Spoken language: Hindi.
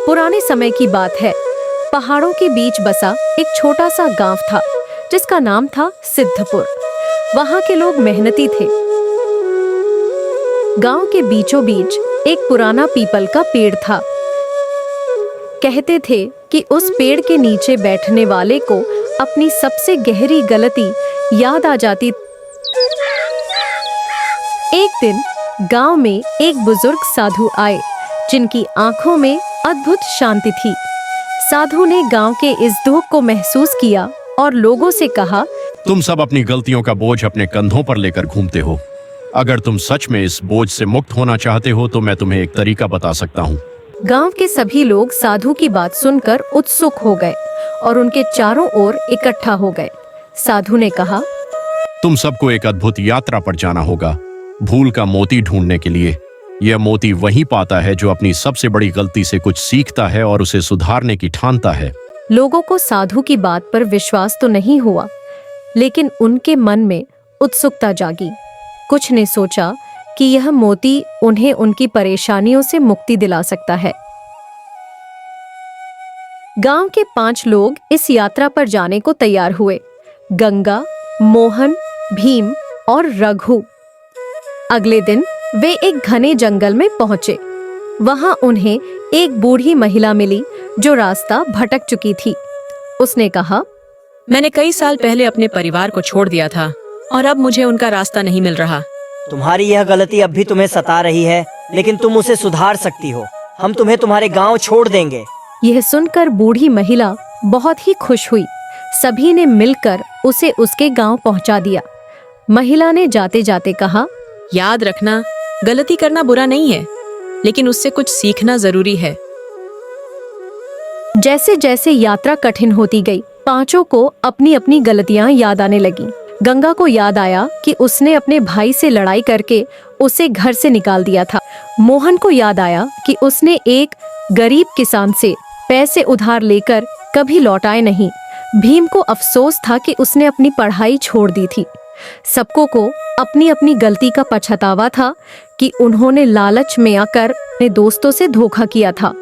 पुराने समय की बात है। पहाड़ों के बीच बसा एक छोटा सा गांव था जिसका नाम था सिद्धपुर। वहां के लोग मेहनती थे। गांव के बीचों बीच एक पुराना पीपल का पेड़ था। कहते थे कि उस पेड़ के नीचे बैठने वाले को अपनी सबसे गहरी गलती याद आ जाती। एक दिन गांव में एक बुजुर्ग साधु आए जिनकी आंखों में अद्भुत शांति थी। साधु ने गांव के इस दुख को महसूस किया और लोगों से कहा, तुम सब अपनी गलतियों का बोझ अपने कंधों पर लेकर घूमते हो। अगर तुम सच में इस बोझ से मुक्त होना चाहते हो तो मैं तुम्हें एक तरीका बता सकता हूँ। गांव के सभी लोग साधु की बात सुनकर उत्सुक हो गए और उनके चारों ओर इकट्ठा हो गए। साधु ने कहा, तुम सबको एक अद्भुत यात्रा पर जाना होगा, भूल का मोती ढूंढने के लिए। यह मोती वही पाता है जो अपनी सबसे बड़ी गलती से कुछ सीखता है और उसे सुधारने की ठानता है। लोगों को साधु की बात पर विश्वास तो नहीं हुआ, लेकिन उनके मन में उत्सुकता जागी। कुछ ने सोचा कि यह मोती उन्हें उनकी परेशानियों से मुक्ति दिला सकता है। गांव के 5 लोग इस यात्रा पर जाने को तैयार हुए। गंगा, मोहन, भीम और रघु। अगले दिन वे एक घने जंगल में पहुंचे। वहां उन्हें एक बूढ़ी महिला मिली जो रास्ता भटक चुकी थी। उसने कहा, मैंने कई साल पहले अपने परिवार को छोड़ दिया था और अब मुझे उनका रास्ता नहीं मिल रहा। तुम्हारी यह गलती अब भी तुम्हें सता रही है, लेकिन तुम उसे सुधार सकती हो। हम तुम्हें तुम्हारे गांव छोड़ देंगे। यह सुनकर बूढ़ी महिला बहुत ही खुश हुई। सभी ने मिलकर उसे उसके गांव पहुंचा दिया। महिला ने जाते जाते कहा, याद रखना, गलती करना बुरा नहीं है, लेकिन उससे कुछ सीखना जरूरी है। जैसे जैसे यात्रा कठिन होती गई, 5 को अपनी अपनी गलतियां याद आने लगी। गंगा को याद आया कि उसने अपने भाई से लड़ाई करके उसे घर से निकाल दिया था। मोहन को याद आया कि उसने एक गरीब किसान से पैसे उधार लेकर कभी लौटाए नहीं। भीम को अफसोस था कि उसने अपनी पढ़ाई छोड़ दी थी। सबको को अपनी अपनी गलती का पछतावा था कि उन्होंने लालच में आकर अपने दोस्तों से धोखा किया था।